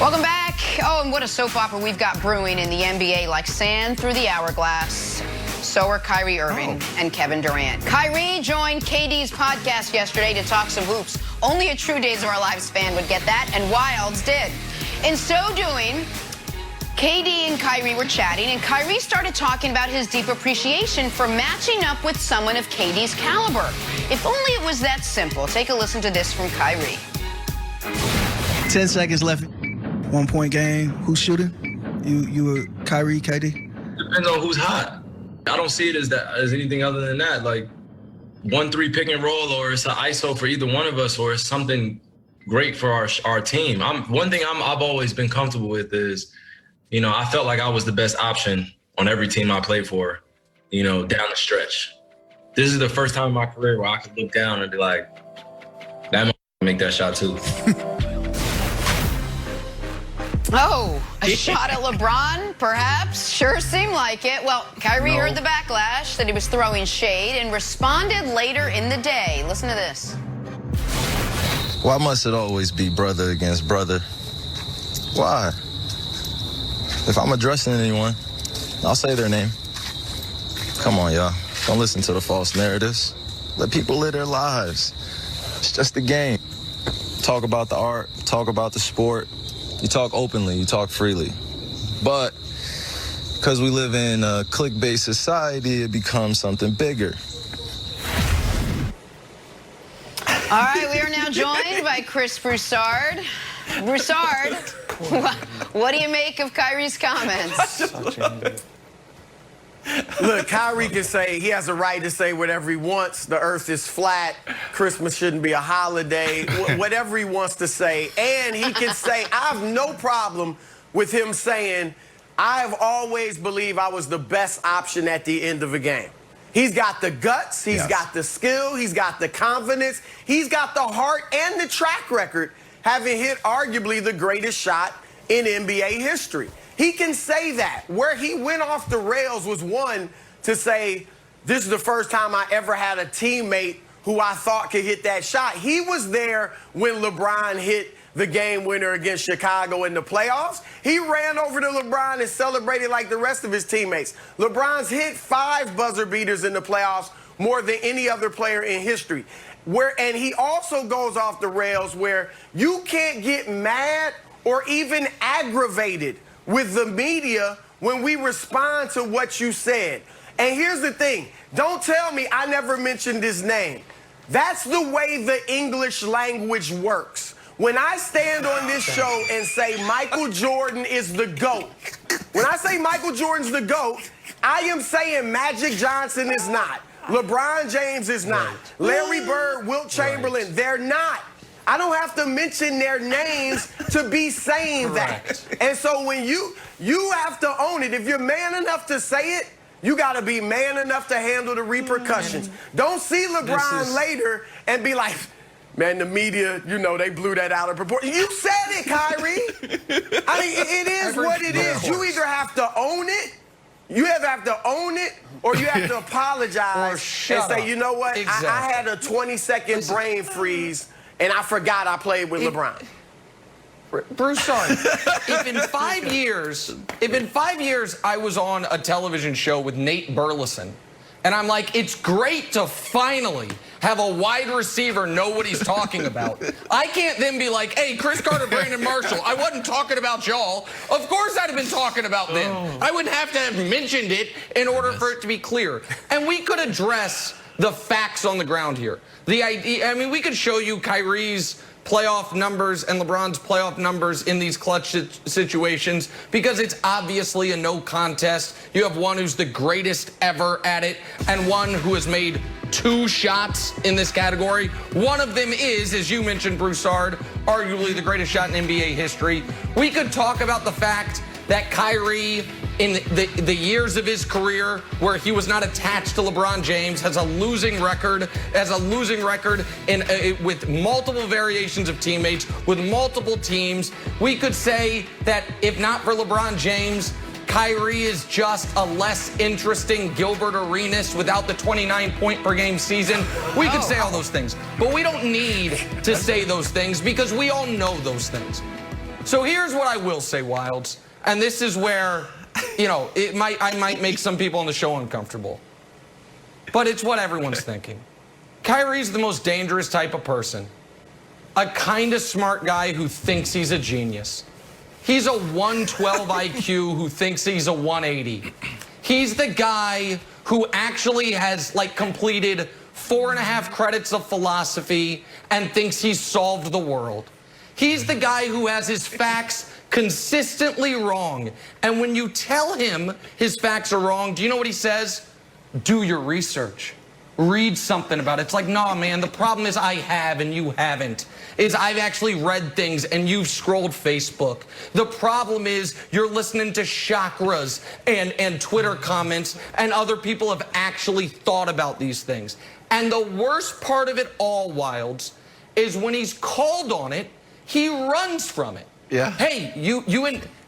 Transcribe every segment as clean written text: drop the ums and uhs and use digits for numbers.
Welcome back. Oh, and what a soap opera we've got brewing in the NBA, like sand through the hourglass. So are Kyrie Irving and Kevin Durant. Kyrie joined KD's podcast yesterday to talk some hoops. Only a true Days of Our Lives fan would get that, and Wilds did. In so doing, KD and Kyrie were chatting, and Kyrie started talking about his deep appreciation for matching up with someone of KD's caliber. If only it was that simple. Take a listen to this from Kyrie. 10 seconds left. 1 point game. Who's shooting? You or Kyrie, KD? Depends on who's hot. I don't see it as anything other than that. Like 1-3 pick and roll, or it's an ISO for either one of us, or it's something great for our team. One thing I've always been comfortable with is, you know, I felt like I was the best option on every team I played for, you know, down the stretch. This is the first time in my career where I could look down and be like, that man can make that shot too. Oh, a shot at LeBron, perhaps? Sure seemed like it. Well, Kyrie heard the backlash that he was throwing shade and responded later in the day. Listen to this. Why must it always be brother against brother? Why? If I'm addressing anyone, I'll say their name. Come on, y'all. Don't listen to the false narratives. Let people live their lives. It's just a game. Talk about the art, talk about the sport. You talk openly, you talk freely. But because we live in a click-based society, it becomes something bigger. All right, we are now joined by Chris Broussard. Broussard, what do you make of Kyrie's comments? Look, Kyrie can say, he has a right to say whatever he wants. The earth is flat. Christmas shouldn't be a holiday. Whatever he wants to say. And he can say, I have no problem with him saying, I've always believed I was the best option at the end of a game. He's got the guts. He's got the skill. He's got the confidence. He's got the heart and the track record, having hit arguably the greatest shot in NBA history. He can say that. Where he went off the rails was, one, to say, this is the first time I ever had a teammate who I thought could hit that shot. He was there when LeBron hit the game winner against Chicago in the playoffs. He ran over to LeBron and celebrated like the rest of his teammates. LeBron's hit 5 buzzer beaters in the playoffs, more than any other player in history. And he also goes off the rails where you can't get mad or even aggravated with the media when we respond to what you said. And here's the thing. Don't tell me I never mentioned his name. That's the way the English language works. When I stand on this show and say Michael Jordan is the GOAT, when I say Michael Jordan's the GOAT, I am saying Magic Johnson is not. LeBron James is not. Larry Bird, Wilt Chamberlain, they're not. I don't have to mention their names to be saying that. And so when you have to own it. If you're man enough to say it, you got to be man enough to handle the repercussions. Don't see LeBron later and be like, man, the media, you know, they blew that out of proportion. You said it, Kyrie. I mean, it is what it is. You either have to own it, you either have to own it, or you have to apologize and say, you know what, I had a 20-second brain freeze, and I forgot I played with LeBron. Broussard, if in 5 years I was on a television show with Nate Burleson, and I'm like, it's great to finally have a wide receiver know what he's talking about. I can't then be like, hey, Chris Carter, Brandon Marshall, I wasn't talking about y'all. Of course I'd have been talking about them. I wouldn't have to have mentioned it in order for it to be clear. And we could address the facts on the ground here. The idea, I mean, we could show you Kyrie's playoff numbers and LeBron's playoff numbers in these clutch situations because it's obviously a no contest. You have one who's the greatest ever at it and one who has made 2 shots in this category. One of them is, as you mentioned, Broussard, arguably the greatest shot in NBA history. We could talk about the fact that Kyrie, in the years of his career where he was not attached to LeBron James, has a losing record, with multiple variations of teammates, with multiple teams. We could say that if not for LeBron James, Kyrie is just a less interesting Gilbert Arenas without the 29-point-per-game season. We could say all those things, but we don't need to say those things because we all know those things. So here's what I will say, Wilds, and this is where, you know, I might make some people on the show uncomfortable, but it's what everyone's thinking. Kyrie's the most dangerous type of person. A kind of smart guy who thinks he's a genius. He's a 112 IQ who thinks he's a 180. He's the guy who actually has like completed 4.5 credits of philosophy and thinks he's solved the world. He's the guy who has his facts consistently wrong. And when you tell him his facts are wrong, do you know what he says? Do your research. Read something about it. It's like, nah, man, the problem is I have and you haven't. Is I've actually read things and you've scrolled Facebook. The problem is you're listening to chakras and Twitter comments and other people have actually thought about these things. And the worst part of it all, Wilds, is when he's called on it, he runs from it. Yeah. Hey,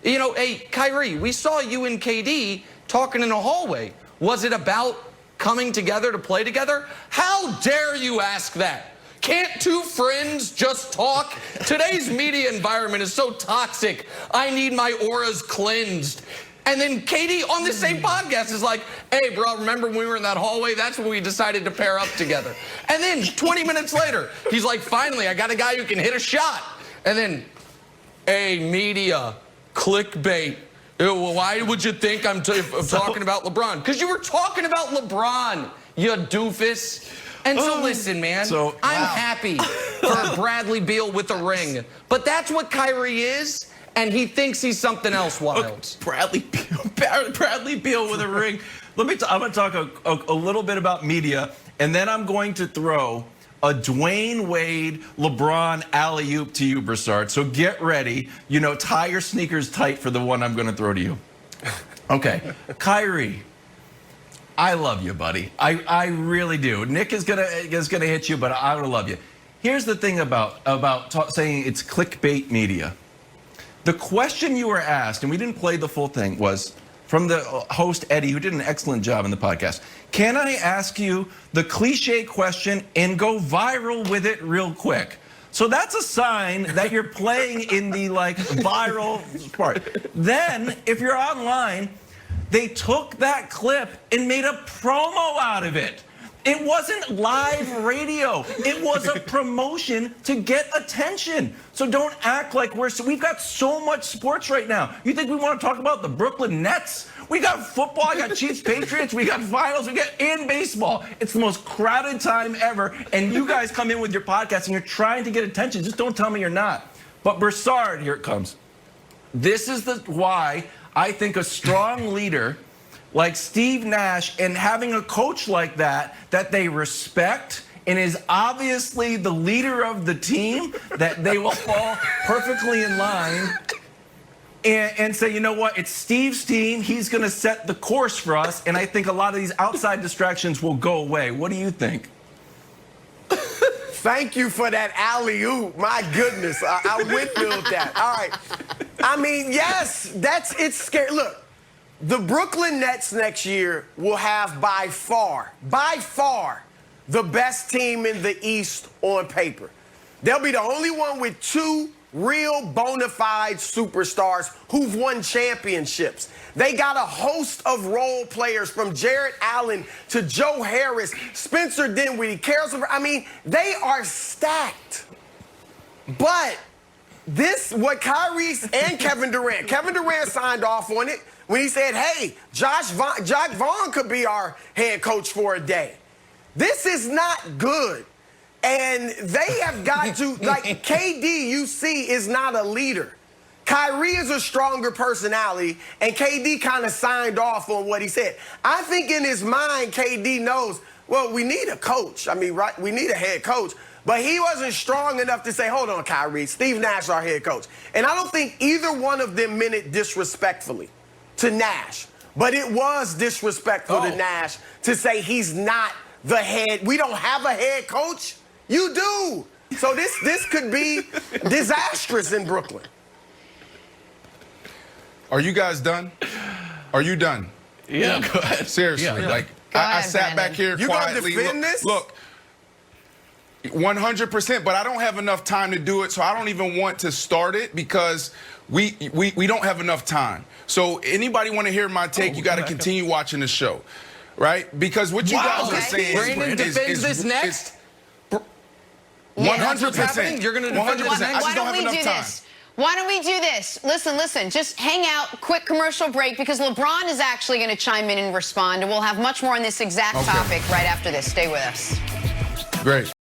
hey, Kyrie, we saw you and KD talking in a hallway. Was it about coming together to play together? How dare you ask that? Can't two friends just talk? Today's media environment is so toxic. I need my auras cleansed. And then KD on the same podcast is like, hey, bro, remember when we were in that hallway? That's when we decided to pair up together. And then 20 minutes later, he's like, finally, I got a guy who can hit a shot. And then, hey, media, clickbait. Why would you think I'm talking about LeBron? Because you were talking about LeBron, you doofus. And so listen, man, I'm happy for Bradley Beal with a ring. But that's what Kyrie is, and he thinks he's something else, Wilds. Bradley Beal with a ring. I'm going to talk a little bit about media, and then I'm going to throw a Dwayne Wade, LeBron alley-oop to you, Broussard. So get ready. You know, tie your sneakers tight for the one I'm going to throw to you. Okay, Kyrie, I love you, buddy. I really do. Nick is gonna hit you, but I love you. Here's the thing about saying it's clickbait media. The question you were asked, and we didn't play the full thing, was from the host, Eddie, who did an excellent job in the podcast. Can I ask you the cliche question and go viral with it real quick? So that's a sign that you're playing in the like viral part. Then, if you're online, they took that clip and made a promo out of it. It wasn't live radio. It was a promotion to get attention. So don't act like we've got so much sports right now. You think we want to talk about the Brooklyn Nets? We got football, I got Chiefs, Patriots, we got finals, we got in baseball. It's the most crowded time ever. And you guys come in with your podcast and you're trying to get attention. Just don't tell me you're not. But Broussard, here it comes. This is why I think a strong leader like Steve Nash and having a coach like that they respect and is obviously the leader of the team, that they will fall perfectly in line and say, you know what, it's Steve's team. He's going to set the course for us. And I think a lot of these outside distractions will go away. What do you think? Thank you for that alley-oop. My goodness, I windmilled that. All right. I mean, yes, it's scary. Look. The Brooklyn Nets next year will have by far, the best team in the East on paper. They'll be the only one with two real bona fide superstars who've won championships. They got a host of role players from Jarrett Allen to Joe Harris, Spencer Dinwiddie, I mean, they are stacked. But what Kyrie and Kevin Durant signed off on it when he said, hey, Jack Vaughn could be our head coach for a day. This is not good. And they have got to, like, KD, you see, is not a leader. Kyrie is a stronger personality, and KD kind of signed off on what he said. I think in his mind, KD knows, well, we need a coach. I mean, right? We need a head coach. But he wasn't strong enough to say, hold on, Kyrie, Steve Nash, our head coach. And I don't think either one of them meant it disrespectfully to Nash. But it was disrespectful to Nash to say he's not the head. We don't have a head coach. You do. So this could be disastrous in Brooklyn. Are you guys done? Are you done? Yeah, go ahead. Seriously, Yeah. like Go I ahead, sat back here You quietly. gonna defend this? Look, 100%, but I don't have enough time to do it, so I don't even want to start it because we don't have enough time. So anybody want to hear my take, you got to continue watching the show, right? Because what you guys are saying Brandon defends this next. 100%. You're going to defend this next. I just don't have enough time. Why don't we do this? Listen, just hang out, quick commercial break, because LeBron is actually going to chime in and respond, and we'll have much more on this exact topic right after this. Stay with us. Great.